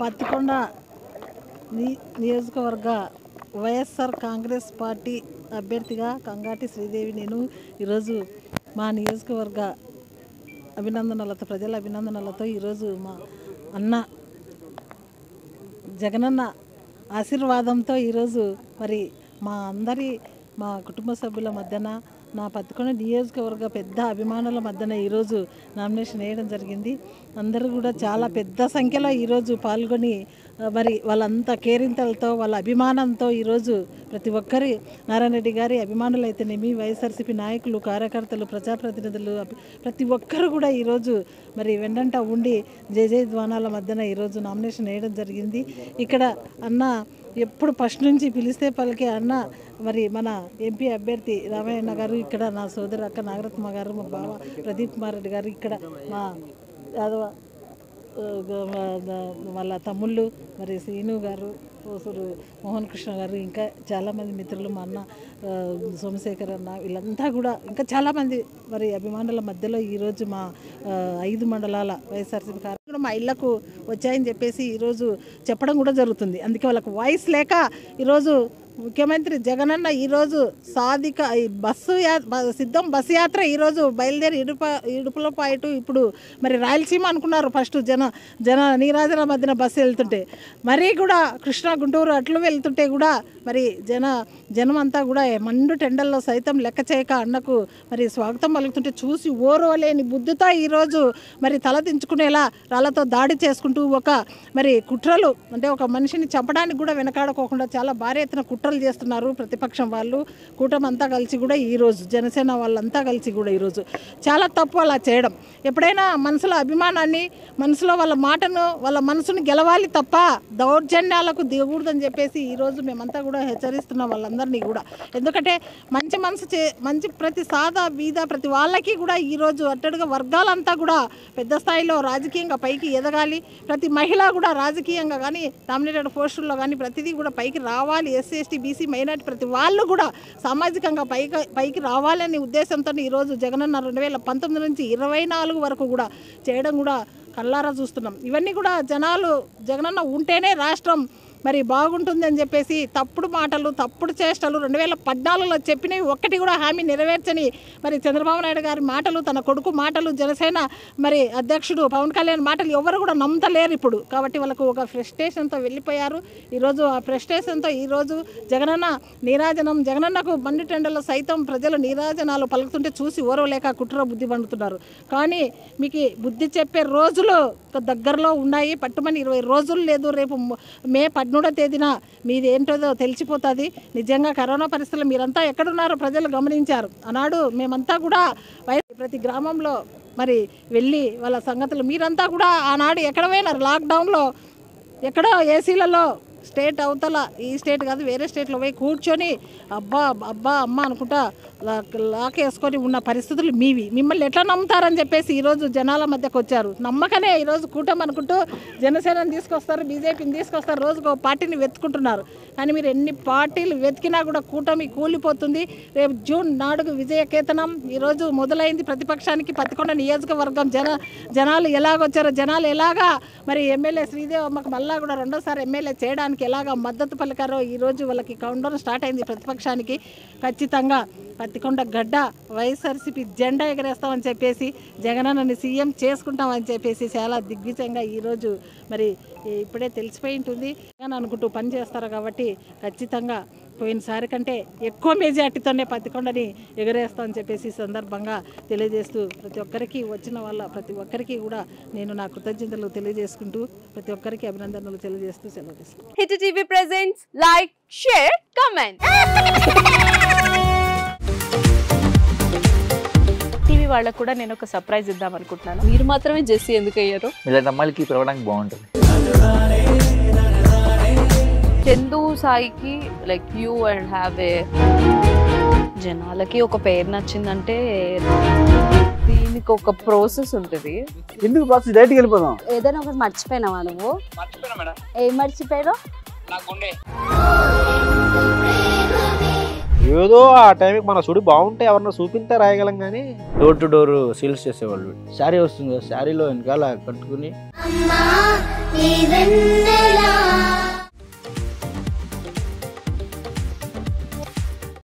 పత్తికొండ నియోజకవర్గ వైఎస్ఆర్ కాంగ్రెస్ పార్టీ అభ్యర్థిగా కంగాటి శ్రీదేవి నేను ఈరోజు మా నియోజకవర్గ అభినందనలతో ప్రజల అభినందనలతో ఈరోజు మా అన్న జగనన్న ఆశీర్వాదంతో ఈరోజు మరి మా కుటుంబ సభ్యుల మధ్యన నా పత్తికొండ నియోజకవర్గ పెద్ద అభిమానుల మధ్యన ఈరోజు నామినేషన్ వేయడం జరిగింది. అందరూ కూడా చాలా పెద్ద సంఖ్యలో ఈరోజు పాల్గొని మరి వాళ్ళంతా కేరింతలతో వాళ్ళ అభిమానంతో ఈరోజు ప్రతి ఒక్కరి నారాయణ రెడ్డి గారి అభిమానులు అయితేనేమి వైఎస్ఆర్సీపీ నాయకులు కార్యకర్తలు ప్రజాప్రతినిధులు ప్రతి ఒక్కరు కూడా ఈరోజు మరి వెండంట ఉండి జయజయధ్వానాల మధ్యన ఈరోజు నామినేషన్ వేయడం జరిగింది. ఇక్కడ అన్న ఎప్పుడు ఫస్ట్ నుంచి పిలిస్తే పలికే అన్న మరి మన ఎంపీ అభ్యర్థి రామయ్యన్న గారు, ఇక్కడ నా సోదరు అక్క నాగరత్మ గారు, మా బావ ప్రదీప్ కుమార్ రెడ్డి గారు, ఇక్కడ మా యాదవ వాళ్ళ తమ్ముళ్ళు మరి శ్రీను గారు, పోసూరు మోహన్ కృష్ణ గారు, ఇంకా చాలామంది మిత్రులు మా అన్న సోమశేఖర్ అన్న, వీళ్ళంతా కూడా ఇంకా చాలామంది మరి అభిమానుల మధ్యలో ఈరోజు మా 5 మండలాల వైఎస్ఆర్సీపీ కార్యక్రమం మా ఇళ్లకు వచ్చాయని చెప్పేసి ఈరోజు చెప్పడం కూడా జరుగుతుంది. అందుకే వాళ్ళకు వాయిస్ లేక ఈరోజు ముఖ్యమంత్రి జగనన్న ఈరోజు సిద్ధం బస్సు యాత్ర ఈరోజు బయలుదేరి ఇడుపులపాయటు ఇప్పుడు మరి రాయలసీమ అనుకున్నారు ఫస్ట్ జన నీరాజన మధ్యన బస్సు వెళ్తుంటే, మరీ కూడా కృష్ణా గుంటూరు అట్లు వెళ్తుంటే కూడా మరి జనం అంతా కూడా మండు టెండల్లో సైతం లెక్క చేయక అన్నకు మరి స్వాగతం పలుకుతుంటే చూసి ఓర్వలేని బుద్ధితో ఈరోజు మరి తలదించుకునేలా రాళ్లతో దాడి చేసుకుంటూ మరి కుట్రలు అంటే ఒక మనిషిని చంపడానికి కూడా వెనకాడకోకుండా చాలా భారీ ఎత్తున కుట్రలు చేస్తున్నారు ప్రతిపక్షం వాళ్ళు, కూటమి అంతా కలిసి కూడా ఈరోజు జనసేన వాళ్ళంతా కలిసి కూడా ఈరోజు చాలా తప్పు అలా చేయడం. ఎప్పుడైనా మనసులో అభిమానాన్ని మనసులో వాళ్ళ మనసును గెలవాలి తప్ప దౌర్జన్యాలకు దిగకూడదని చెప్పేసి ఈరోజు మేమంతా కూడా హెచ్చరిస్తున్నాం వాళ్ళందరినీ కూడా. ఎందుకంటే మంచి ప్రతి సాదా బీద ప్రతి వాళ్ళకి కూడా ఈరోజు అట్టడుగా వర్గాలంతా కూడా పెద్ద స్థాయిలో రాజకీయంగా పైకి ఎదగాలి, ప్రతి మహిళ కూడా రాజకీయంగా కానీ నామినేటెడ్ పోస్టుల్లో కానీ ప్రతిదీ కూడా పైకి రావాలి, ఎస్సీ ఎస్టీ బీసీ మైనార్టీ ప్రతి వాళ్ళు కూడా సామాజికంగా పైకి రావాలనే ఉద్దేశంతో ఈరోజు జగనన్న 2019 నుంచి 24 వరకు కూడా చేయడం కూడా కళ్ళారా చూస్తున్నాం. ఇవన్నీ కూడా జగనన్న ఉంటేనే రాష్ట్రం మరి బాగుంటుంది అని చెప్పేసి తప్పుడు మాటలు తప్పుడు చేష్టలు 2014లో చెప్పినవి ఒక్కటి కూడా హామీ నెరవేర్చని మరి చంద్రబాబు నాయుడు గారి మాటలు, తన కొడుకు మాటలు, జనసేన మరి అధ్యక్షుడు పవన్ కళ్యాణ్ మాటలు ఎవరు కూడా నమ్మతలేరు ఇప్పుడు. కాబట్టి వాళ్ళకు ఒక ఫ్రస్ట్రేషన్తో వెళ్ళిపోయారు. ఈరోజు ఆ ఫ్రస్ట్రేషన్తో ఈరోజు జగనన్నకు బండి టెండర్లో సైతం ప్రజలు నీరాజనాలు పలుకుతుంటే చూసి ఓరవలేక కుట్ర బుద్ధి పండుతున్నారు. కానీ మీకు బుద్ధి చెప్పే రోజులు దగ్గరలో ఉన్నాయి. పట్టుమని 20 రోజులు లేదు. రేపు మే 13వ తేదీన మీది ఏంటో తెలిసిపోతుంది. నిజంగా కరోనా పరిస్థితుల్లో మీరంతా ఎక్కడున్నారో ప్రజలు గమనించారు. ఆనాడు మేమంతా కూడా ప్రతి గ్రామంలో మరి వెళ్ళి వాళ్ళ సంగతులు మీరంతా కూడా ఆనాడు ఎక్కడ పోయినారు, లాక్డౌన్లో ఎక్కడో ఏసీలలో స్టేట్ అవతల, ఈ స్టేట్ కాదు వేరే స్టేట్లో పోయి కూర్చొని అబ్బా అమ్మ అనుకుంటా లాకేసుకొని ఉన్న పరిస్థితులు మీవి. మిమ్మల్ని ఎట్లా నమ్ముతారని చెప్పేసి ఈరోజు జనాల మధ్యకు వచ్చారు. నమ్మకనే ఈరోజు కూటమి అనుకుంటూ జనసేనని తీసుకొస్తారు, బీజేపీని తీసుకొస్తారు, రోజుకు పార్టీని వెతుకుంటున్నారు. కానీ మీరు ఎన్ని పార్టీలు వెతికినా కూడా కూటమి కూలిపోతుంది. రేపు జూన్ నాడుగు విజయకేతనం ఈరోజు మొదలైంది. ప్రతిపక్షానికి పత్తికొండ నియోజకవర్గం జనాలు ఎలాగొచ్చారో, జనాలు ఎలాగా మరి ఎమ్మెల్యే శ్రీదేవి అమ్మకు మళ్ళా కూడా రెండోసారి ఎమ్మెల్యే చేయడానికి ఎలాగా మద్దతు పలికారో ఈరోజు వాళ్ళకి కౌంటర్ స్టార్ట్ అయింది. ప్రతిపక్షానికి ఖచ్చితంగా పత్తికొండ గడ్డ వైఎస్ఆర్సీపీ జెండా ఎగరేస్తామని చెప్పేసి, జగనన్నని సీఎం చేసుకుంటామని చెప్పేసి చాలా దిగ్విజయంగా ఈరోజు మరి ఇప్పుడే తెలిసిపోయి ఉంటుంది అని అనుకుంటూ పని చేస్తారు. కాబట్టి ఖచ్చితంగా పోయినసారి కంటే ఎక్కువ మెజార్టీతోనే పత్తికొండని ఎగరేస్తామని చెప్పేసి సందర్భంగా తెలియజేస్తూ ప్రతి ఒక్కరికి కూడా నేను నా కృతజ్ఞతలు తెలియజేసుకుంటూ ప్రతి ఒక్కరికి అభినందనలు తెలియజేస్తూ సెలవు తీసుకుంటాను. Hit TV presents like, share, comment. TV వాళ్ళకు కూడా నేను ఒక సర్ప్రైజ్ ఇద్దాం అనుకుంటున్నాను. మీరు మాత్రమే జెస్సీ ఎందుకు అయ్యారు? ఇలాంటి అమ్మాయిలకి పిలవడానికి బాగుంటుంది. చందు సాయికి like you and have a జనాలకి ఒక పేరు నచ్చిందంటే దీనికి ఒక ప్రాసెస్ ఉంటుంది. ఎందుకు ప్రాసెస్ డైరెక్ట్‌గా వెళ్ళిపోదాం. ఏదైనా ఒకటి మర్చిపోయినావా నువ్వు? మర్చిపోయినా మేడం. ఏం మర్చిపోయావు? నా గుండె. అయ్యో ఏదో ఆ టైంకి మన సుడి బాగుంటే ఎవరన్నా చూపిస్తే రాయగలం కానీ డోర్ టు డోర్ సేల్స్ చేసేవాళ్ళు. శారీ వస్తుంది కదా, శారీలో వెనకాల కట్టుకుని